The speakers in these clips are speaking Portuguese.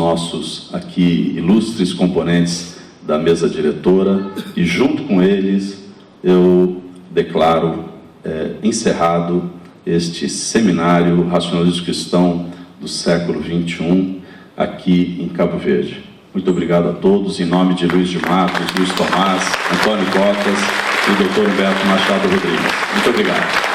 nossos aqui ilustres componentes da mesa diretora, e junto com eles eu declaro encerrado este seminário Racionalismo Cristão do século XXI aqui em Cabo Verde. Muito obrigado a todos, em nome de Luiz de Matos, Luiz Tomás, Antônio Botas e Dr. Humberto Machado Rodrigues. Muito obrigado.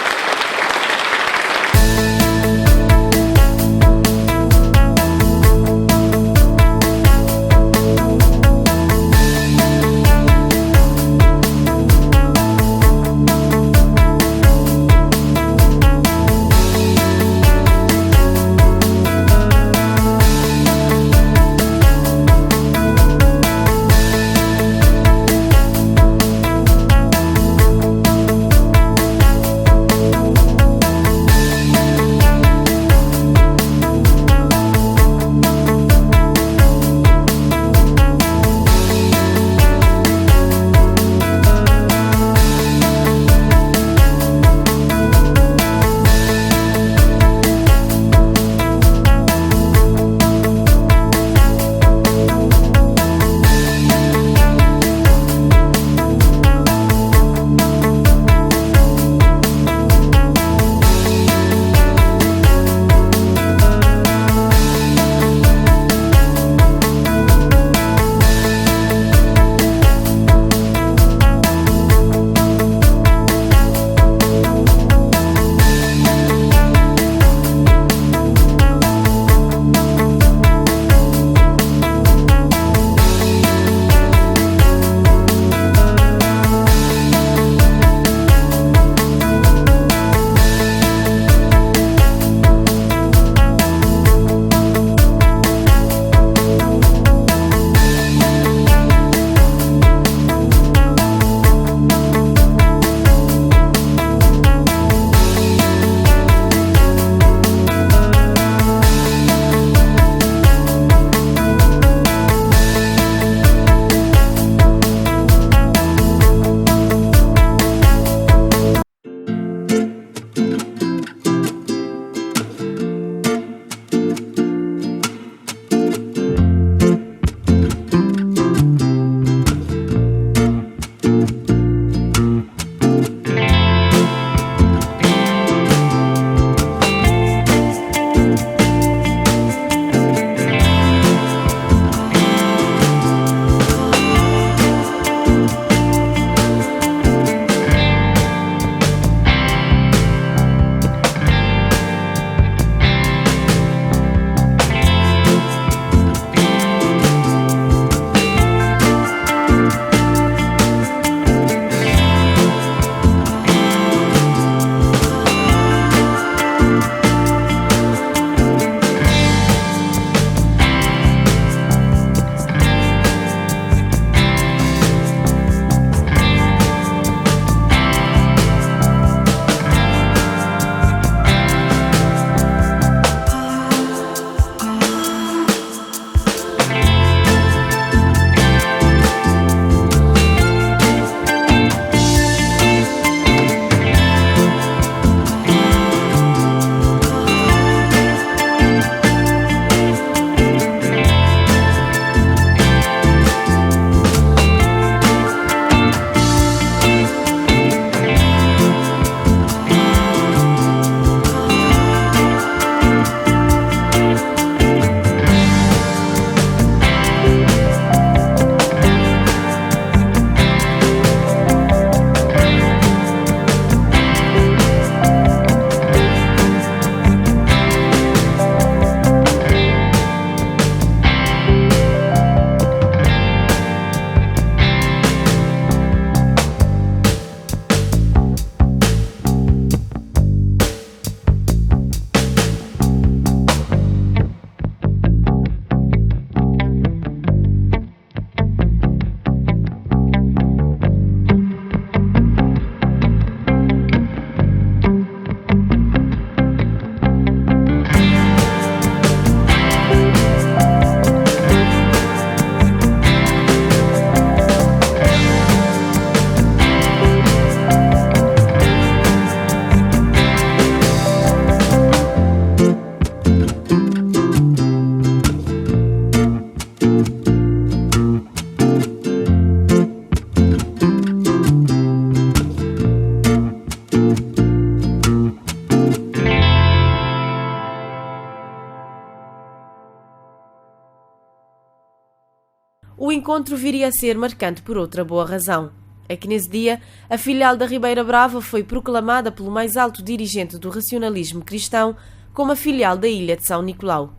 encontro viria a ser marcante por outra boa razão. É que nesse dia, a filial da Ribeira Brava foi proclamada pelo mais alto dirigente do racionalismo cristão como a filial da Ilha de São Nicolau.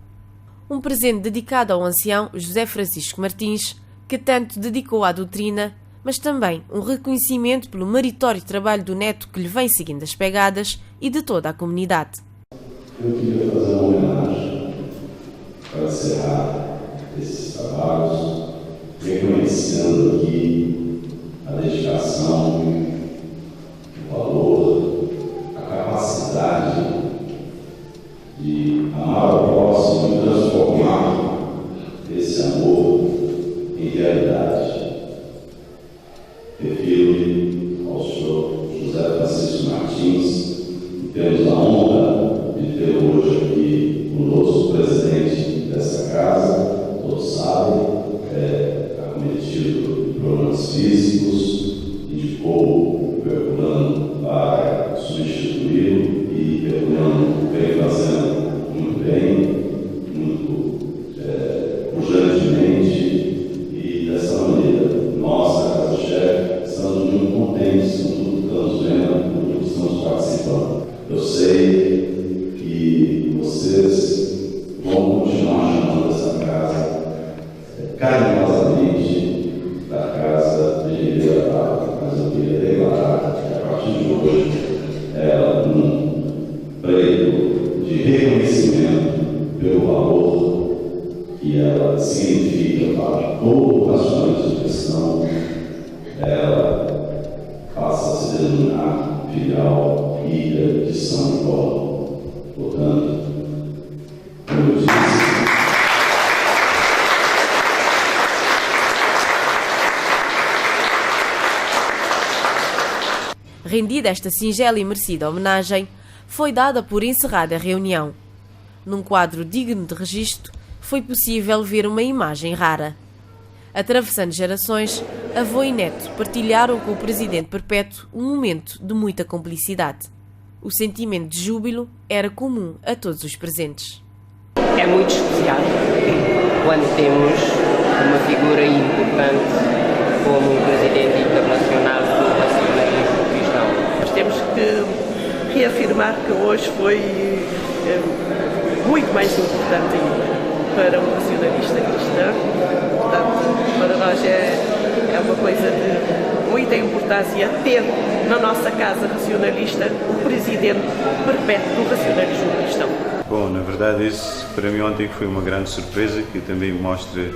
Um presente dedicado ao ancião José Francisco Martins, que tanto dedicou à doutrina, mas também um reconhecimento pelo meritório trabalho do neto que lhe vem seguindo as pegadas e de toda a comunidade. Eu queria fazer uma homenagem para encerrar esses trabalhos, reconhecendo aqui a dedicação, o valor, a capacidade de amar ao próximo e transformar esse amor em realidade. Refiro ao senhor José Francisco Martins, e temos a honra de ter hoje aqui conosco o presidente dessa casa, todos sabem, acometido de problemas físicos, indicou o Herculano para substituí-lo e Herculano vem fazendo muito bem, muito urgentemente e dessa maneira. Nós, da Casa do Chefe, estamos muito contentes com tudo que estamos vendo, com tudo que estamos participando. Eu sei que vocês vão continuar chamando essa casa carinhosamente da Casa de Ribeira Brava, mas eu queria declarar que a partir de hoje ela um preto de reconhecimento pelo valor que ela significa para todo o racionalismo cristão. Ela passa a se denominar filial Ilha de São Nicolau. Portanto, como eu disse, Rendida esta singela e merecida homenagem, foi dada por encerrada a reunião. Num quadro digno de registro, foi possível ver uma imagem rara. Atravessando gerações, avô e neto partilharam com o presidente perpétuo um momento de muita cumplicidade. O sentimento de júbilo era comum a todos os presentes. É muito especial quando temos uma figura importante como o presidente internacional do racionalismo cristão. Nós temos que reafirmar que hoje foi muito mais importante para um racionalista cristão. Portanto, para nós é uma coisa de muita importância ter na nossa casa racionalista o presidente perpétuo do racionalismo cristão. Bom, na verdade isso para mim ontem foi uma grande surpresa, que também mostra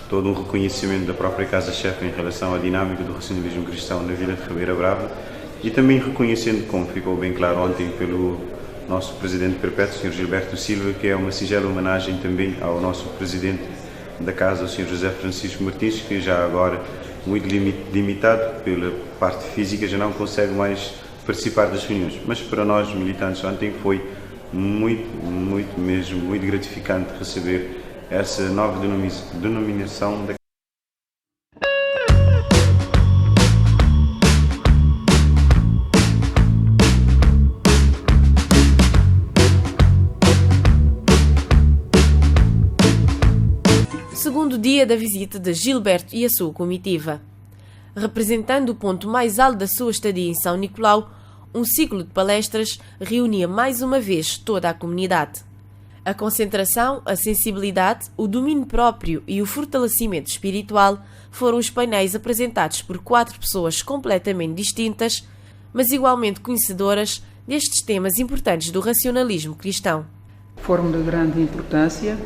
todo um reconhecimento da própria Casa-Chefe em relação à dinâmica do racionalismo cristão na Vila de Ribeira Brava, e também reconhecendo, como ficou bem claro ontem pelo nosso presidente perpétuo, Sr. Gilberto Silva, que é uma singela homenagem também ao nosso presidente da casa, o Sr. José Francisco Martins, que já agora, muito limitado pela parte física, já não consegue mais participar das reuniões. Mas para nós, militantes, ontem foi muito gratificante receber essa nova denominação da Segundo dia da visita de Gilberto e a sua comitiva. Representando o ponto mais alto da sua estadia em São Nicolau, um ciclo de palestras reunia mais uma vez toda a comunidade. A concentração, a sensibilidade, o domínio próprio e o fortalecimento espiritual foram os painéis apresentados por 4 pessoas completamente distintas, mas igualmente conhecedoras destes temas importantes do racionalismo cristão. Foram de grande importância,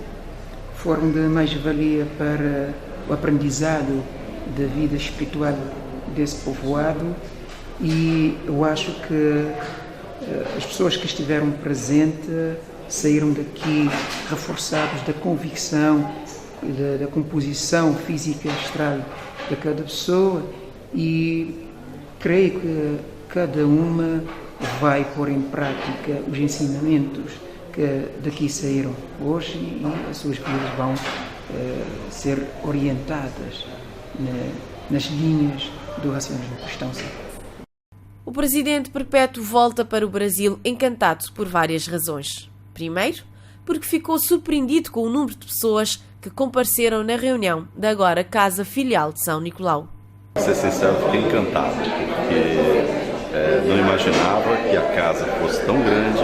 foram de mais-valia para o aprendizado da vida espiritual desse povoado, e eu acho que as pessoas que estiveram presentes saíram daqui reforçados da convicção, da composição física e astral de cada pessoa, e creio que cada uma vai pôr em prática os ensinamentos que daqui saíram hoje, e as suas vidas vão ser orientadas nas linhas do racionalismo cristão. O presidente perpétuo volta para o Brasil encantado por várias razões. Primeiro, porque ficou surpreendido com o número de pessoas que compareceram na reunião da agora Casa Filial de São Nicolau. Para ser sincero, fiquei encantado, porque não imaginava que a casa fosse tão grande,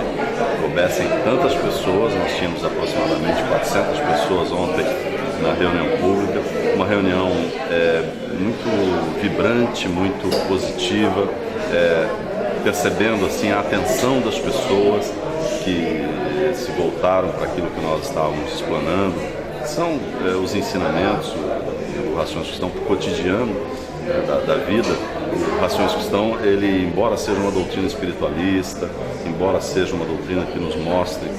coubessem tantas pessoas. Nós tínhamos aproximadamente 400 pessoas ontem na reunião pública, uma reunião muito vibrante, muito positiva, percebendo assim a atenção das pessoas que se voltaram para aquilo que nós estávamos explanando. São os ensinamentos do Rações Cristão cotidiano da vida. O Rações Cristão, ele, embora seja uma doutrina espiritualista, embora seja uma doutrina que nos mostre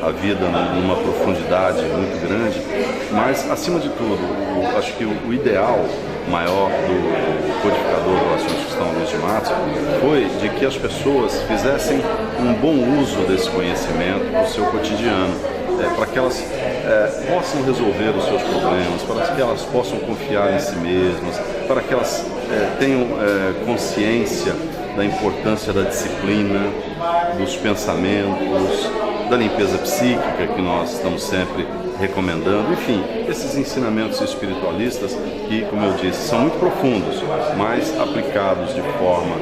a vida numa profundidade muito grande, mas, acima de tudo, acho que o ideal maior do codificador do Rações Cristão, Luiz de Matos, foi de que as pessoas fizessem um bom uso desse conhecimento no seu cotidiano, para que elas possam resolver os seus problemas, para que elas possam confiar em si mesmas, para que elas tenham consciência da importância da disciplina, dos pensamentos, da limpeza psíquica que nós estamos sempre recomendando. Enfim, esses ensinamentos espiritualistas que, como eu disse, são muito profundos, mas aplicados de forma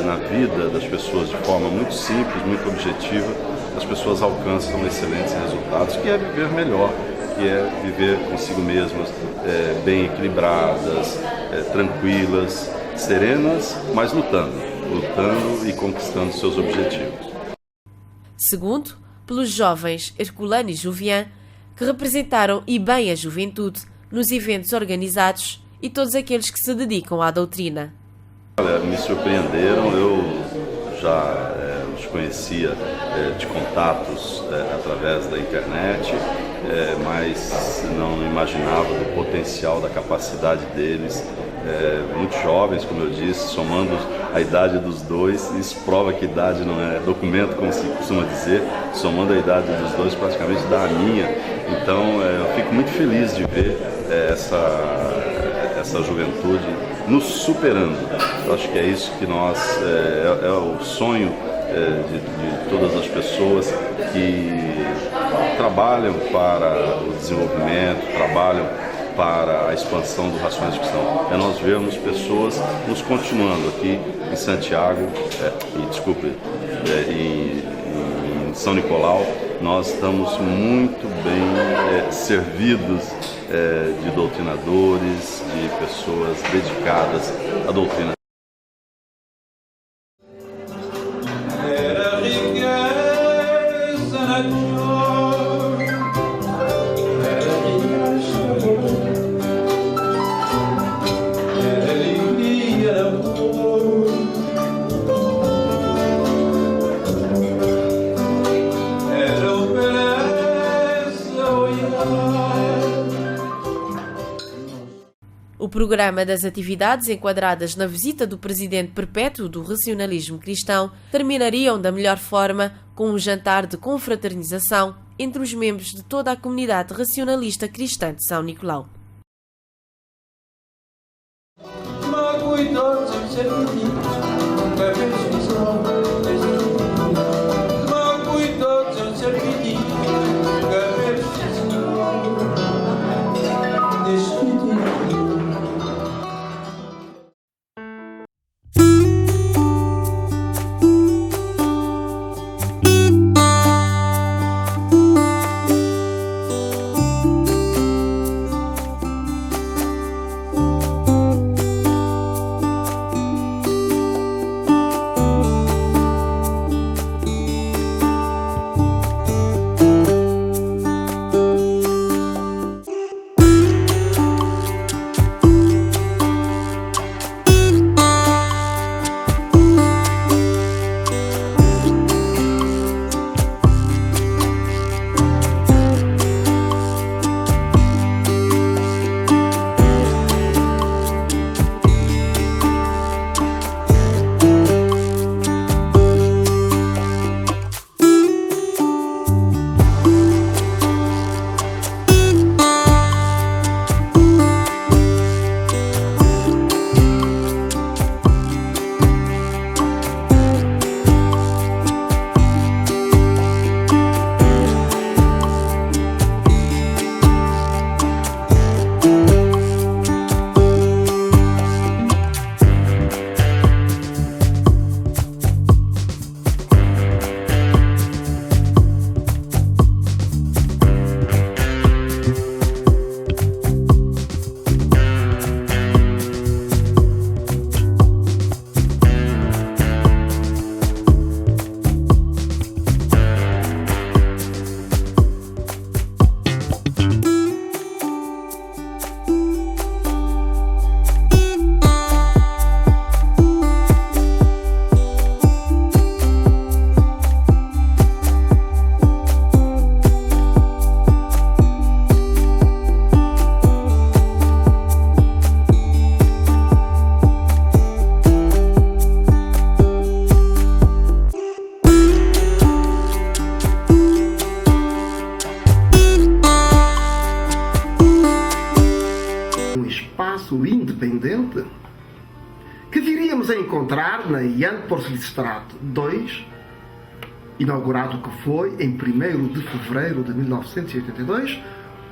na vida das pessoas, de forma muito simples, muito objetiva, as pessoas alcançam excelentes resultados, que é viver melhor, que é viver consigo mesmas, bem equilibradas, tranquilas, serenas, mas lutando e conquistando seus objetivos. Segundo, pelos jovens Herculano e Juvian, que representaram e bem a juventude nos eventos organizados e todos aqueles que se dedicam à doutrina. Olha, me surpreenderam, eu já os conhecia de contatos através da internet, mas não imaginava do potencial, da capacidade deles, muito jovens, como eu disse, somando a idade dos dois. Isso prova que idade não é documento, como se costuma dizer, somando a idade dos dois praticamente dá a minha. Então eu fico muito feliz de ver essa juventude nos superando. Eu acho que é isso que nós, é o sonho de todas as pessoas que trabalham para o desenvolvimento, trabalham para a expansão do Rações Cristão. É nós vermos pessoas nos continuando aqui em Santiago, em São Nicolau. Nós estamos muito bem servidos de doutrinadores, de pessoas dedicadas à doutrina. O programa das atividades enquadradas na visita do presidente perpétuo do Racionalismo Cristão terminariam da melhor forma com um jantar de confraternização entre os membros de toda a comunidade racionalista cristã de São Nicolau. correspondente que viríamos a encontrar na Jan Porcelstraat 2, inaugurado que foi em 1º de fevereiro de 1982,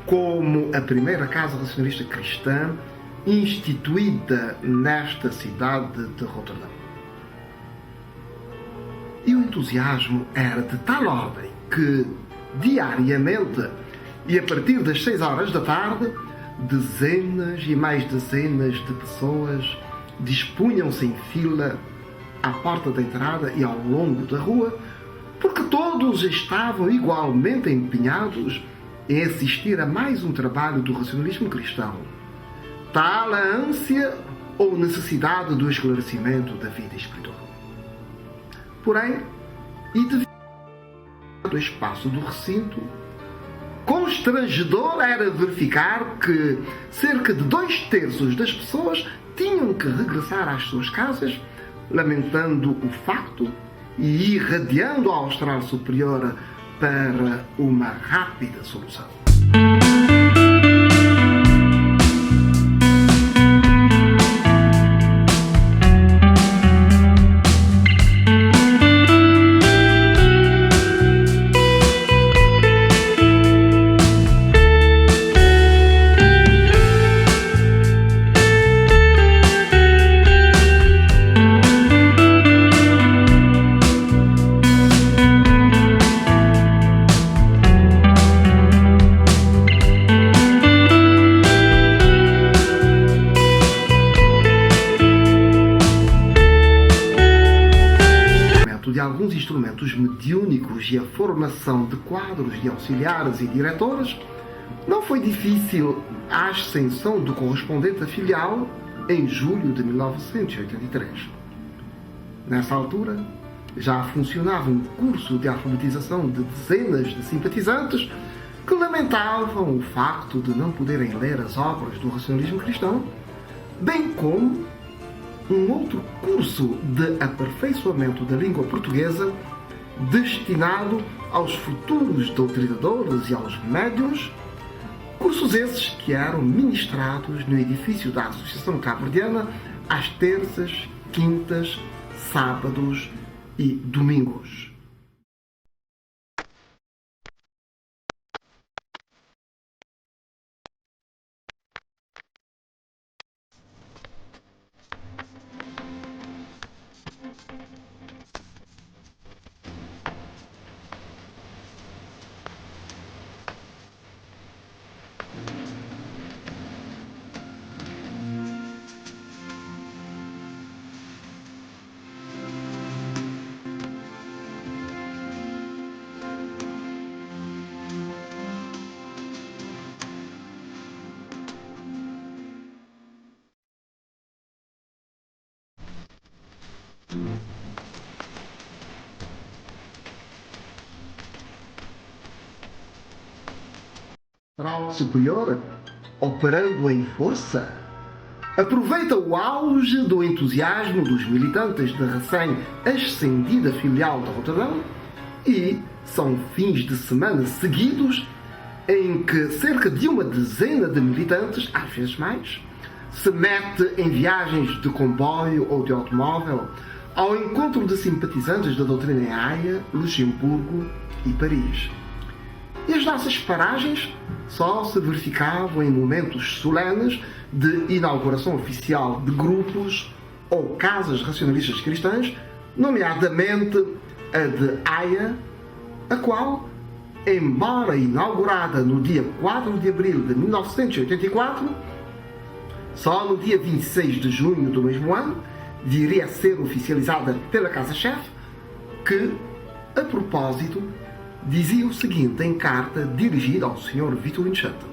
como a primeira casa racionalista cristã instituída nesta cidade de Roterdão. E o entusiasmo era de tal ordem que, diariamente, e a partir das 6 horas da tarde, dezenas e mais dezenas de pessoas dispunham-se em fila à porta da entrada e ao longo da rua, porque todos estavam igualmente empenhados em assistir a mais um trabalho do racionalismo cristão, tal a ânsia ou necessidade do esclarecimento da vida espiritual. Porém, e devido ao espaço do recinto, constrangedor era verificar que cerca de 2/3 das pessoas tinham que regressar às suas casas, lamentando o facto e irradiando ao astral superior para uma rápida solução. De alguns instrumentos mediúnicos e a formação de quadros de auxiliares e diretores, não foi difícil a ascensão do correspondente à filial em julho de 1983. Nessa altura, já funcionava um curso de alfabetização de dezenas de simpatizantes que lamentavam o facto de não poderem ler as obras do racionalismo cristão, bem como um outro curso de aperfeiçoamento da língua portuguesa destinado aos futuros doutrinadores e aos médiuns, cursos esses que eram ministrados no edifício da Associação Cabo-Verdiana às terças, quintas, sábados e domingos. O superior, operando em força, aproveita o auge do entusiasmo dos militantes da recém-ascendida filial de Roterdão e são fins de semana seguidos em que cerca de uma dezena de militantes, às vezes mais, se mete em viagens de comboio ou de automóvel ao encontro de simpatizantes da doutrina em Haia, Luxemburgo e Paris. E as nossas paragens só se verificavam em momentos solenes de inauguração oficial de grupos ou casas racionalistas cristãs, nomeadamente a de Haia, a qual, embora inaugurada no dia 4 de abril de 1984, só no dia 26 de junho do mesmo ano viria a ser oficializada pela Casa-Chefe, que, a propósito, dizia o seguinte em carta dirigida ao Sr. Vitorino Chato.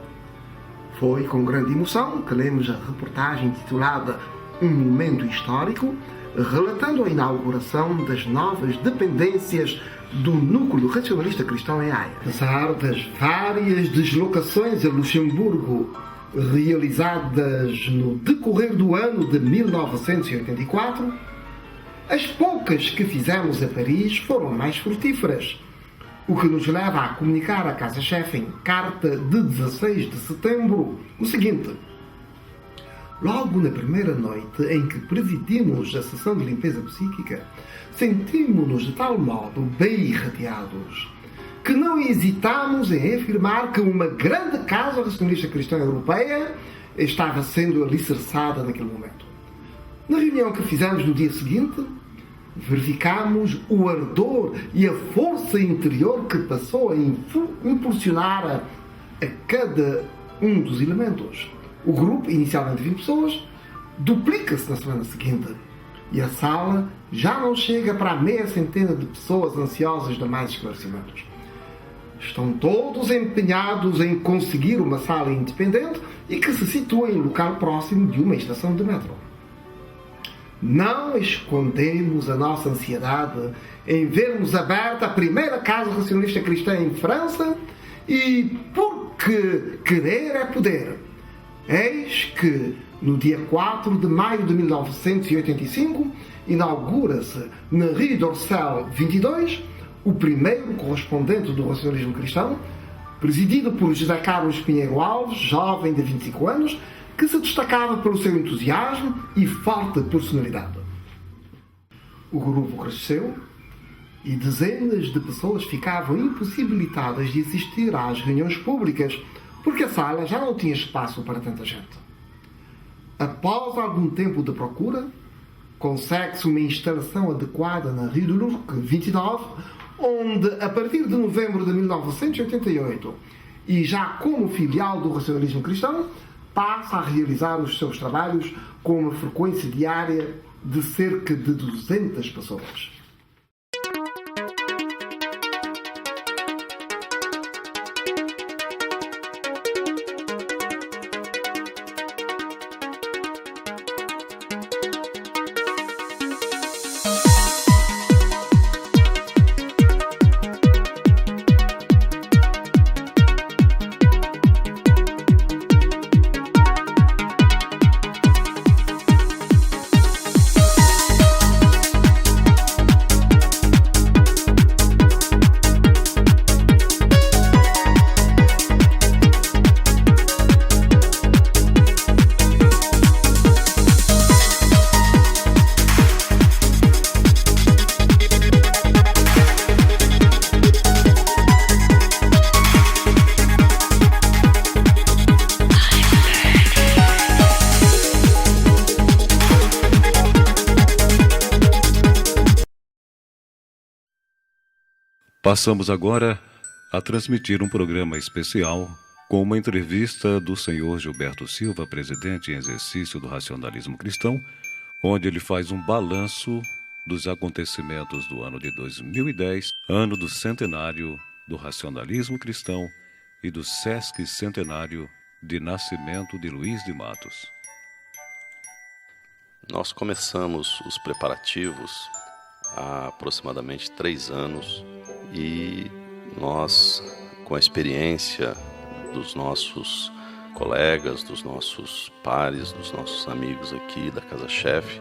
Foi com grande emoção que lemos a reportagem titulada Um Momento Histórico, relatando a inauguração das novas dependências do Núcleo Racionalista Cristão em Haia. Apesar das várias deslocações a Luxemburgo realizadas no decorrer do ano de 1984, as poucas que fizemos a Paris foram mais frutíferas, o que nos leva a comunicar à Casa-Chefe em carta de 16 de setembro o seguinte: logo na primeira noite em que presidimos a sessão de limpeza psíquica, sentimos-nos de tal modo bem irradiados que não hesitamos em afirmar que uma grande casa racionalista cristã europeia estava sendo alicerçada naquele momento. Na reunião que fizemos no dia seguinte, verificamos o ardor e a força interior que passou a impulsionar a cada um dos elementos. O grupo, inicialmente 20 pessoas, duplica-se na semana seguinte e a sala já não chega para a meia centena de pessoas ansiosas de mais esclarecimentos. Estão todos empenhados em conseguir uma sala independente e que se situa em local próximo de uma estação de metro. Não escondemos a nossa ansiedade em vermos aberta a primeira casa racionalista cristã em França e porque querer é poder. Eis que, no dia 4 de maio de 1985, inaugura-se na Rue d'Orsay 22 o primeiro correspondente do racionalismo cristão, presidido por José Carlos Pinheiro Alves, jovem de 25 anos, que se destacava pelo seu entusiasmo e forte personalidade. O grupo cresceu e dezenas de pessoas ficavam impossibilitadas de assistir às reuniões públicas porque a sala já não tinha espaço para tanta gente. Após algum tempo de procura, consegue-se uma instalação adequada na Rue du Lourc 29, onde, a partir de novembro de 1988, e já como filial do racionalismo cristão, passa a realizar os seus trabalhos com uma frequência diária de cerca de 200 pessoas. Passamos agora a transmitir um programa especial com uma entrevista do senhor Gilberto Silva, presidente em exercício do Racionalismo Cristão, onde ele faz um balanço dos acontecimentos do ano de 2010, ano do centenário do Racionalismo Cristão e do Sesc Centenário de nascimento de Luiz de Matos. Nós começamos os preparativos há aproximadamente 3 anos e nós, com a experiência dos nossos colegas, dos nossos pares, dos nossos amigos aqui da Casa Chefe,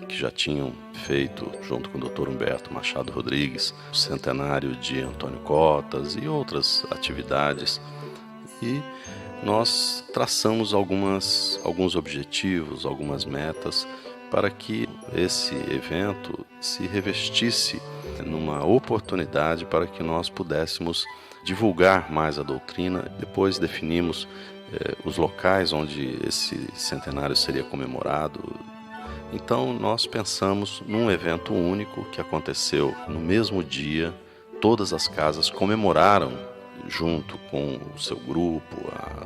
que já tinham feito, junto com o Dr. Humberto Machado Rodrigues, o centenário de Antônio Cotas e outras atividades, e nós traçamos alguns objetivos, algumas metas, para que esse evento se revestisse numa oportunidade para que nós pudéssemos divulgar mais a doutrina. Depois definimos os locais onde esse centenário seria comemorado. Então nós pensamos num evento único que aconteceu no mesmo dia. Todas as casas comemoraram, junto com o seu grupo,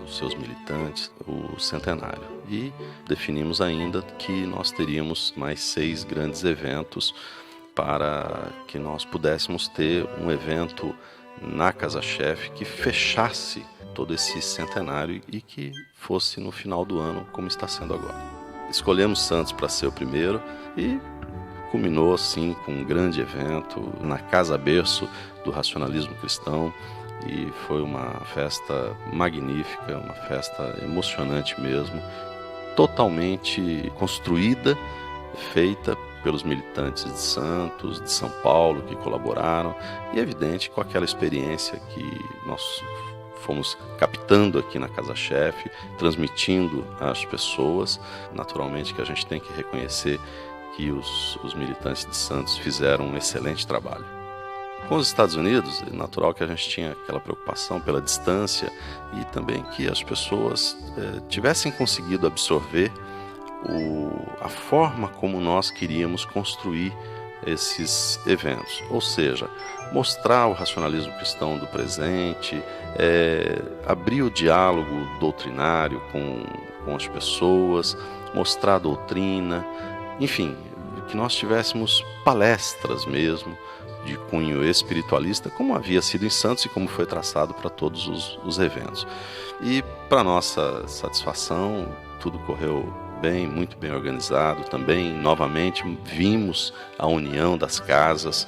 os seus militantes, o centenário. E definimos ainda que nós teríamos mais 6 grandes eventos para que nós pudéssemos ter um evento na Casa Chefe que fechasse todo esse centenário e que fosse no final do ano, como está sendo agora. Escolhemos Santos para ser o primeiro e culminou assim com um grande evento na Casa Berço do Racionalismo Cristão, e foi uma festa magnífica, uma festa emocionante mesmo, totalmente construída, feita pelos militantes de Santos, de São Paulo, que colaboraram, e é evidente com aquela experiência que nós fomos captando aqui na Casa Chefe, transmitindo às pessoas. Naturalmente que a gente tem que reconhecer que os militantes de Santos fizeram um excelente trabalho. Com os Estados Unidos, é natural que a gente tinha aquela preocupação pela distância e também que as pessoas tivessem conseguido absorver a forma como nós queríamos construir esses eventos, ou seja, mostrar o racionalismo cristão do presente, abrir o diálogo doutrinário com as pessoas, mostrar a doutrina, enfim, que nós tivéssemos palestras mesmo, de cunho espiritualista, como havia sido em Santos e como foi traçado para todos os eventos. E, para nossa satisfação, tudo correu bem, muito bem organizado. Também, novamente, vimos a união das casas,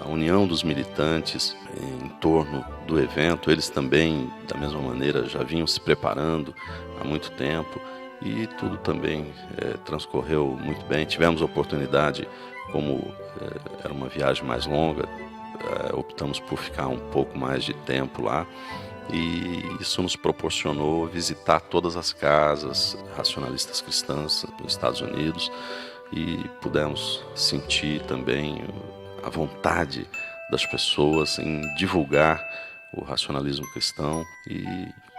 a união dos militantes em torno do evento. Eles também, da mesma maneira, já vinham se preparando há muito tempo e tudo também transcorreu muito bem. Tivemos a oportunidade, como era uma viagem mais longa, optamos por ficar um pouco mais de tempo lá e isso nos proporcionou visitar todas as casas racionalistas cristãs dos Estados Unidos e pudemos sentir também a vontade das pessoas em divulgar o racionalismo cristão e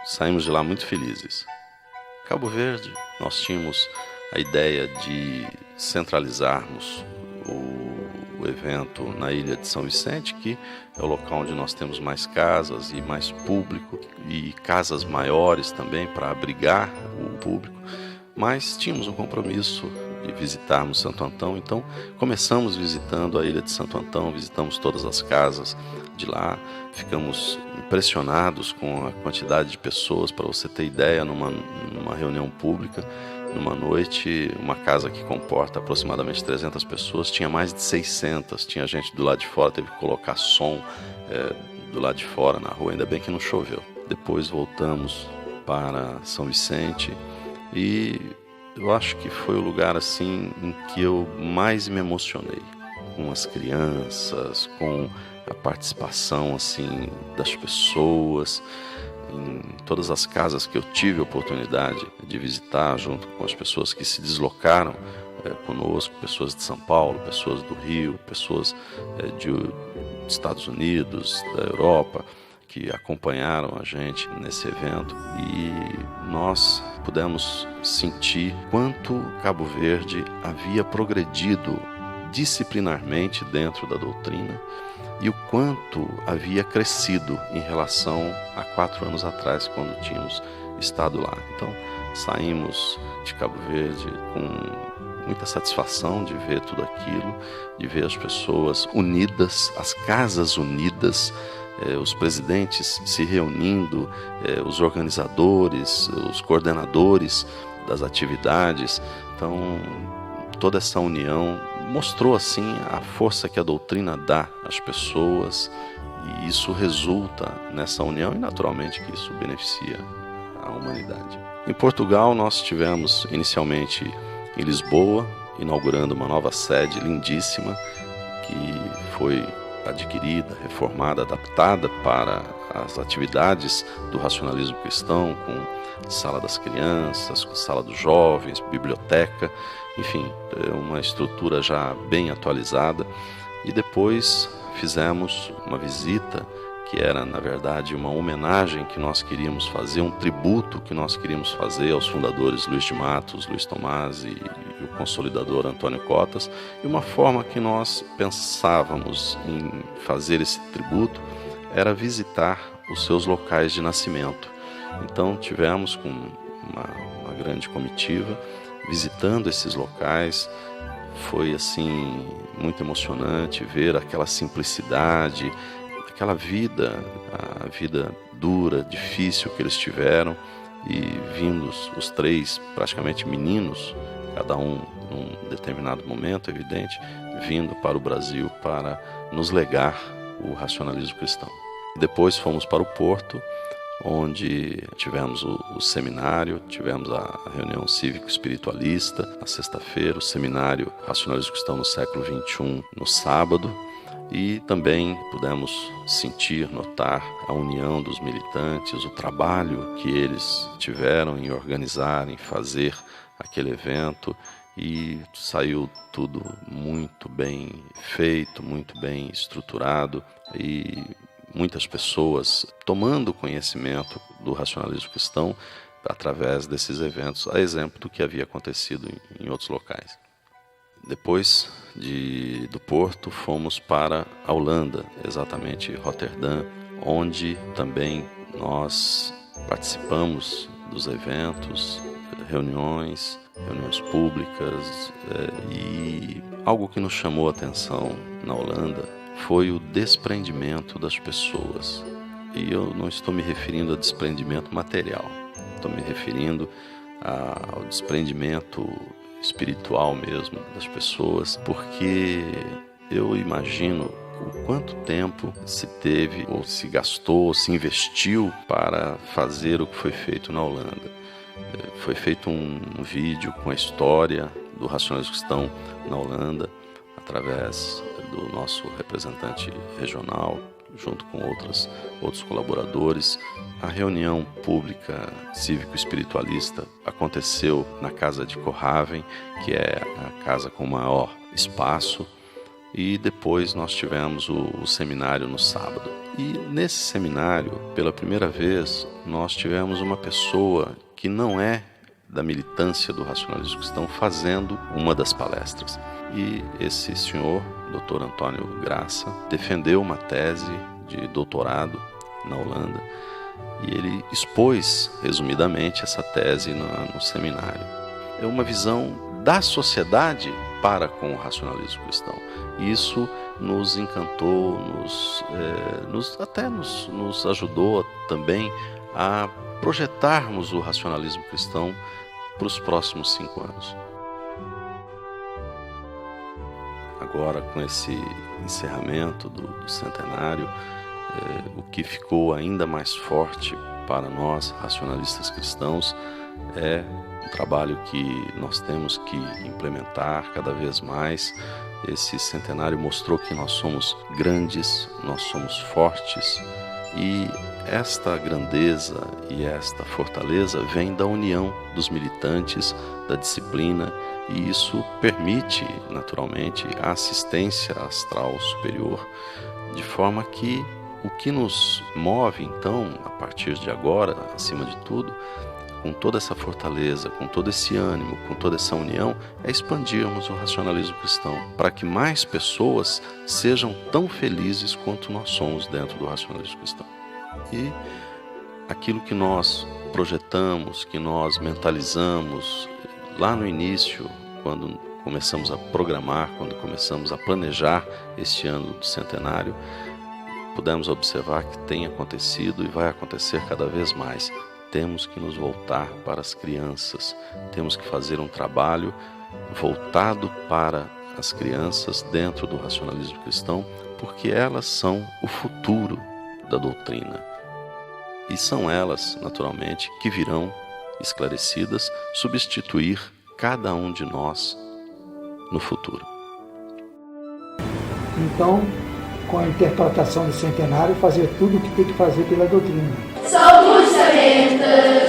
saímos de lá muito felizes. Cabo Verde, nós tínhamos a ideia de centralizarmos o evento na ilha de São Vicente, que é o local onde nós temos mais casas e mais público e casas maiores também para abrigar o público, mas tínhamos um compromisso de visitarmos Santo Antão, então começamos visitando a ilha de Santo Antão, visitamos todas as casas de lá, ficamos impressionados com a quantidade de pessoas. Para você ter ideia, numa reunião pública, numa noite, uma casa que comporta aproximadamente 300 pessoas, tinha mais de 600, tinha gente do lado de fora, teve que colocar som do lado de fora na rua, ainda bem que não choveu. Depois voltamos para São Vicente e eu acho que foi o lugar assim em que eu mais me emocionei, com as crianças, com a participação assim das pessoas. Em todas as casas que eu tive a oportunidade de visitar, junto com as pessoas que se deslocaram conosco, pessoas de São Paulo, pessoas do Rio, pessoas dos Estados Unidos, da Europa, que acompanharam a gente nesse evento, e nós pudemos sentir quanto Cabo Verde havia progredido disciplinarmente dentro da doutrina e o quanto havia crescido em relação a 4 anos atrás, quando tínhamos estado lá. Então, saímos de Cabo Verde com muita satisfação de ver tudo aquilo, de ver as pessoas unidas, as casas unidas, os presidentes se reunindo, os organizadores, os coordenadores das atividades. Então, toda essa união mostrou assim a força que a doutrina dá às pessoas, e isso resulta nessa união e naturalmente que isso beneficia a humanidade. Em Portugal nós estivemos inicialmente em Lisboa, inaugurando uma nova sede lindíssima que foi adquirida, reformada, adaptada para as atividades do racionalismo cristão, com sala das crianças, sala dos jovens, biblioteca, enfim, uma estrutura já bem atualizada. E depois fizemos uma visita que era, na verdade, uma homenagem que nós queríamos fazer, um tributo que nós queríamos fazer aos fundadores Luís de Matos, Luís Tomás e o consolidador Antônio Cotas. E uma forma que nós pensávamos em fazer esse tributo era visitar os seus locais de nascimento. Então tivemos com uma grande comitiva visitando esses locais. Foi assim muito emocionante ver aquela simplicidade, aquela vida, a vida dura, difícil que eles tiveram, e vindos os 3 praticamente meninos, cada um num determinado momento, evidente, vindo para o Brasil para nos legar o racionalismo cristão. Depois fomos para o Porto, onde tivemos o seminário, tivemos a reunião cívico-espiritualista na sexta-feira, o seminário Racionalismo Cristão no século XXI no sábado, E também pudemos sentir, notar a união dos militantes, o trabalho que eles tiveram em organizar, em fazer aquele evento, e saiu tudo muito bem feito, muito bem estruturado, e muitas pessoas tomando conhecimento do racionalismo cristão através desses eventos, a exemplo do que havia acontecido em outros locais. Depois do Porto, fomos para a Holanda, exatamente Roterdã, onde também nós participamos dos eventos, reuniões públicas, e algo que nos chamou a atenção na Holanda foi o desprendimento das pessoas. E eu não estou me referindo a desprendimento material, estou me referindo ao desprendimento espiritual mesmo das pessoas, porque eu imagino o quanto tempo se teve, ou se gastou, ou se investiu para fazer o que foi feito na Holanda. Foi feito um vídeo com a história do racionalismo cristão na Holanda, através do nosso representante regional, junto com outros colaboradores. A reunião pública cívico-espiritualista aconteceu na casa de Kohaven, que é a casa com maior espaço, e depois nós tivemos o seminário no sábado. E nesse seminário, pela primeira vez, nós tivemos uma pessoa que não é da militância do racionalismo cristão fazendo uma das palestras. E esse senhor, Dr. Antônio Graça, defendeu uma tese de doutorado na Holanda, e ele expôs, resumidamente, essa tese no seminário. É uma visão da sociedade para com o racionalismo cristão. Isso nos encantou, nos ajudou também a projetarmos o racionalismo cristão para os próximos 5 anos. Agora, com esse encerramento do centenário, o que ficou ainda mais forte para nós, racionalistas cristãos, é um trabalho que nós temos que implementar cada vez mais. Esse centenário mostrou que nós somos grandes, nós somos fortes, e esta grandeza e esta fortaleza vem da união dos militantes, da disciplina, e isso permite, naturalmente, a assistência astral superior, de forma que o que nos move, então, a partir de agora, acima de tudo, com toda essa fortaleza, com todo esse ânimo, com toda essa união, é expandirmos o racionalismo cristão, para que mais pessoas sejam tão felizes quanto nós somos dentro do racionalismo cristão. E aquilo que nós projetamos, que nós mentalizamos lá no início, quando começamos a programar, quando começamos a planejar este ano do centenário, pudemos observar que tem acontecido e vai acontecer cada vez mais. Temos que nos voltar para as crianças, temos que fazer um trabalho voltado para as crianças dentro do racionalismo cristão, porque elas são o futuro da doutrina. E são elas, naturalmente, que virão esclarecidas substituir cada um de nós no futuro. Então, com a interpretação do centenário, fazer tudo o que tem que fazer pela doutrina. Somos sementes